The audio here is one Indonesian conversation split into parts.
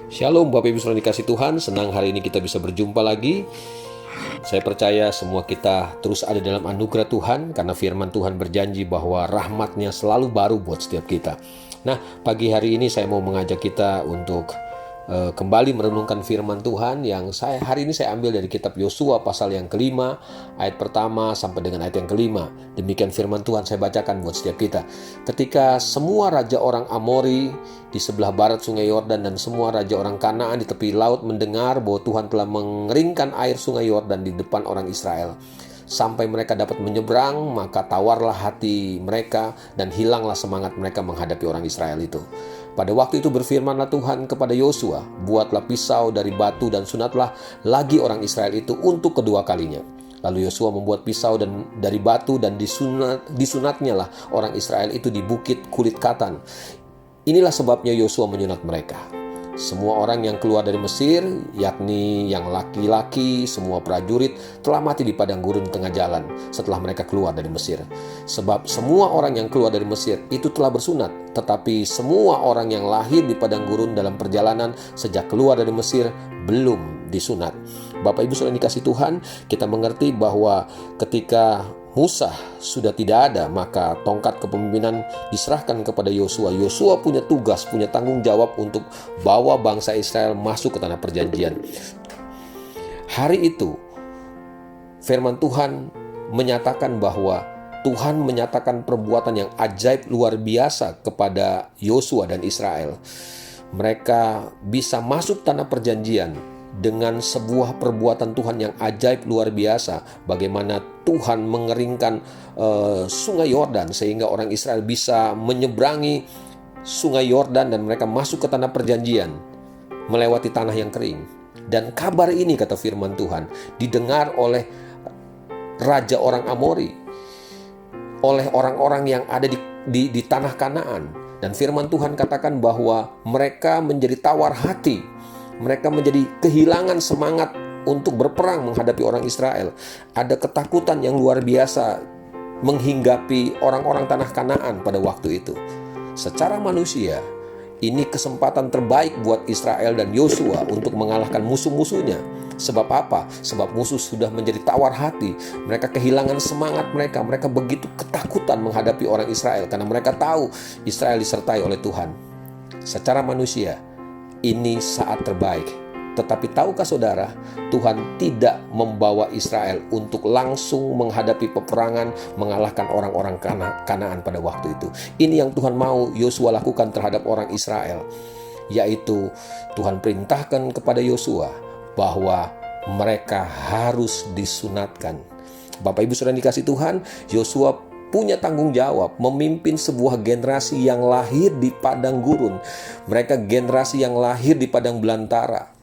Shalom Bapak Ibu Saudara dikasih Tuhan, senang hari ini kita bisa berjumpa lagi. Saya percaya semua kita terus ada dalam anugerah Tuhan karena firman Tuhan berjanji bahwa rahmat-Nya selalu baru buat setiap kita. Nah, pagi hari ini saya mau mengajak kita untuk kembali merenungkan firman Tuhan yang hari ini saya ambil dari kitab Yosua pasal yang kelima, ayat pertama sampai dengan ayat yang kelima. Demikian firman Tuhan saya bacakan buat setiap kita. Ketika semua raja orang Amori di sebelah barat sungai Yordan dan semua raja orang Kanaan di tepi laut mendengar bahwa Tuhan telah mengeringkan air sungai Yordan di depan orang Israel, sampai mereka dapat menyeberang, maka tawarlah hati mereka dan hilanglah semangat mereka menghadapi orang Israel itu. Pada waktu itu berfirmanlah Tuhan kepada Yosua, buatlah pisau dari batu dan sunatlah lagi orang Israel itu untuk kedua kalinya. Lalu Yosua membuat pisau dari batu dan disunatnya lah orang Israel itu di bukit kulit katan. Inilah sebabnya Yosua menyunat mereka. Semua orang yang keluar dari Mesir, yakni yang laki-laki, semua prajurit, telah mati di padang gurun di tengah jalan setelah mereka keluar dari Mesir. Sebab semua orang yang keluar dari Mesir itu telah bersunat, tetapi semua orang yang lahir di padang gurun dalam perjalanan sejak keluar dari Mesir belum disunat. Bapak Ibu Saudara dikasih Tuhan, kita mengerti bahwa ketika Musa sudah tidak ada, maka tongkat kepemimpinan diserahkan kepada Yosua. Yosua punya tugas, punya tanggung jawab untuk bawa bangsa Israel masuk ke tanah perjanjian. Hari itu, firman Tuhan menyatakan bahwa Tuhan menyatakan perbuatan yang ajaib luar biasa kepada Yosua dan Israel. Mereka bisa masuk tanah perjanjian dengan sebuah perbuatan Tuhan yang ajaib luar biasa. Bagaimana Tuhan mengeringkan sungai Yordan sehingga orang Israel bisa menyeberangi sungai Yordan dan mereka masuk ke tanah perjanjian melewati tanah yang kering. Dan kabar ini, kata firman Tuhan, didengar oleh raja orang Amori, oleh orang-orang yang ada di tanah Kanaan. Dan firman Tuhan katakan bahwa mereka menjadi tawar hati. Mereka menjadi kehilangan semangat untuk berperang menghadapi orang Israel. Ada ketakutan yang luar biasa menghinggapi orang-orang tanah Kanaan pada waktu itu. Secara manusia, ini kesempatan terbaik buat Israel dan Yosua untuk mengalahkan musuh-musuhnya. Sebab apa? Sebab musuh sudah menjadi tawar hati. Mereka kehilangan semangat mereka. Mereka begitu ketakutan menghadapi orang Israel karena mereka tahu Israel disertai oleh Tuhan. Secara manusia, ini saat terbaik. Tetapi tahukah saudara, Tuhan tidak membawa Israel untuk langsung menghadapi peperangan, mengalahkan orang-orang Kanaan pada waktu itu. Ini yang Tuhan mau Yosua lakukan terhadap orang Israel, yaitu Tuhan perintahkan kepada Yosua bahwa mereka harus disunatkan. Bapak Ibu Saudara dikasih Tuhan, Yosua punya tanggung jawab memimpin sebuah generasi yang lahir di padang gurun. Mereka generasi yang lahir di padang belantara.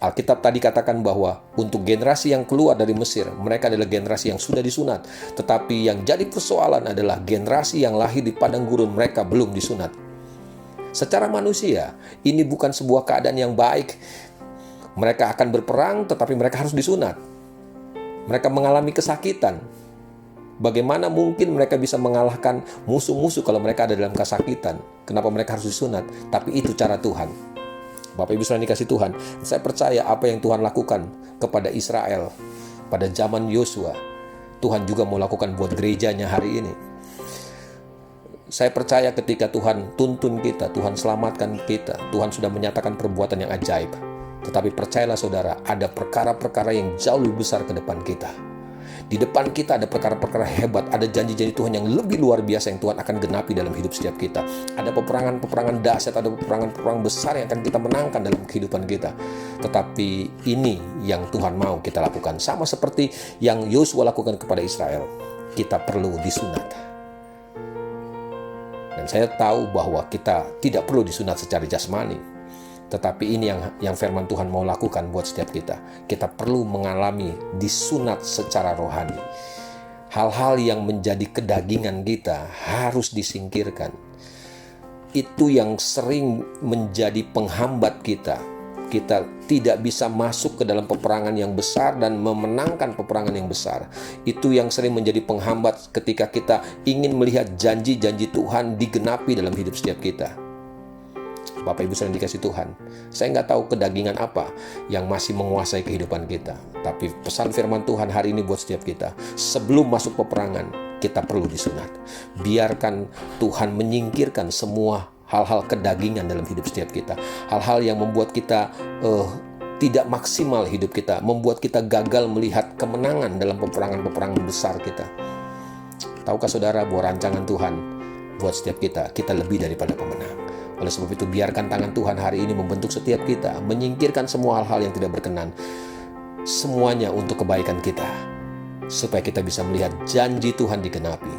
Alkitab tadi katakan bahwa untuk generasi yang keluar dari Mesir, mereka adalah generasi yang sudah disunat. Tetapi yang jadi persoalan adalah generasi yang lahir di padang gurun, mereka belum disunat. Secara manusia, ini bukan sebuah keadaan yang baik. Mereka akan berperang, tetapi mereka harus disunat. Mereka mengalami kesakitan. Bagaimana mungkin mereka bisa mengalahkan musuh-musuh kalau mereka ada dalam kesakitan? Kenapa mereka harus disunat? Tapi itu cara Tuhan. Bapak Ibu Saudara dikasih Tuhan, saya percaya apa yang Tuhan lakukan kepada Israel pada zaman Yosua, Tuhan juga mau lakukan buat gerejanya hari ini. Saya percaya ketika Tuhan tuntun kita, Tuhan selamatkan kita, Tuhan sudah menyatakan perbuatan yang ajaib. Tetapi percayalah saudara, ada perkara-perkara yang jauh lebih besar ke depan kita. Di depan kita ada perkara-perkara hebat, ada janji-janji Tuhan yang lebih luar biasa yang Tuhan akan genapi dalam hidup setiap kita. Ada peperangan-peperangan dahsyat, ada peperangan-peperangan besar yang akan kita menangkan dalam kehidupan kita. Tetapi ini yang Tuhan mau kita lakukan. Sama seperti yang Yosua lakukan kepada Israel. Kita perlu disunat. Dan saya tahu bahwa kita tidak perlu disunat secara jasmani. Tetapi ini yang firman Tuhan mau lakukan buat setiap kita. Kita perlu mengalami disunat secara rohani. Hal-hal yang menjadi kedagingan kita harus disingkirkan. Itu yang sering menjadi penghambat kita. Kita tidak bisa masuk ke dalam peperangan yang besar dan memenangkan peperangan yang besar. Itu yang sering menjadi penghambat ketika kita ingin melihat janji-janji Tuhan digenapi dalam hidup setiap kita. Bapak Ibu yang dikasih Tuhan, saya nggak tahu kedagingan apa yang masih menguasai kehidupan kita. Tapi pesan firman Tuhan hari ini buat setiap kita, sebelum masuk peperangan, kita perlu disunat. Biarkan Tuhan menyingkirkan semua hal-hal kedagingan dalam hidup setiap kita. Hal-hal yang membuat kita tidak maksimal hidup kita, membuat kita gagal melihat kemenangan dalam peperangan-peperangan besar kita. Tahukah saudara bahwa rancangan Tuhan buat setiap kita, kita lebih daripada pemenang. Oleh sebab itu, biarkan tangan Tuhan hari ini membentuk setiap kita, menyingkirkan semua hal-hal yang tidak berkenan. Semuanya untuk kebaikan kita, supaya kita bisa melihat janji Tuhan digenapi.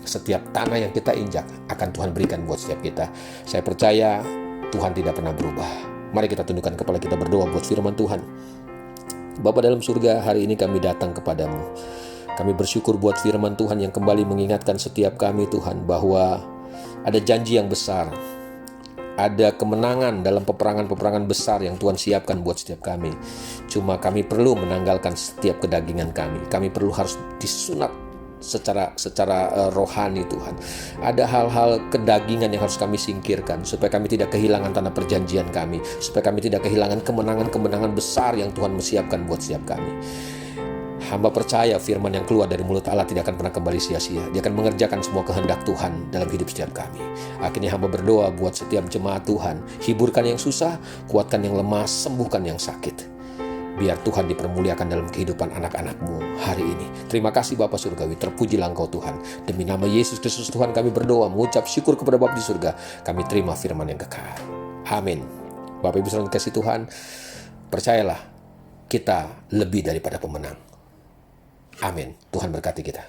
Setiap tanah yang kita injak akan Tuhan berikan buat setiap kita. Saya percaya Tuhan tidak pernah berubah. Mari kita tundukkan kepala kita berdoa buat firman Tuhan. Bapa dalam surga, hari ini kami datang kepadamu. Kami bersyukur buat firman Tuhan yang kembali mengingatkan setiap kami, Tuhan, bahwa ada janji yang besar. Ada kemenangan dalam peperangan-peperangan besar yang Tuhan siapkan buat setiap kami. Cuma kami perlu menanggalkan setiap kedagingan kami. Kami perlu harus disunat secara rohani, Tuhan. Ada hal-hal kedagingan yang harus kami singkirkan supaya kami tidak kehilangan tanah perjanjian kami, supaya kami tidak kehilangan kemenangan-kemenangan besar yang Tuhan siapkan buat setiap kami. Hamba percaya firman yang keluar dari mulut Allah tidak akan pernah kembali sia-sia. Dia akan mengerjakan semua kehendak Tuhan dalam hidup setiap kami. Akhirnya hamba berdoa buat setiap jemaat Tuhan. Hiburkan yang susah, kuatkan yang lemah, sembuhkan yang sakit. Biar Tuhan dipermuliakan dalam kehidupan anak-anak-Mu hari ini. Terima kasih Bapa Surgawi, terpujilah Engkau Tuhan. Demi nama Yesus Kristus Tuhan kami berdoa, mengucap syukur kepada Bapa di surga. Kami terima firman yang kekal. Amin. Bapak Ibu saudara kasih Tuhan, percayalah kita lebih daripada pemenang. Amin. Tuhan berkati kita.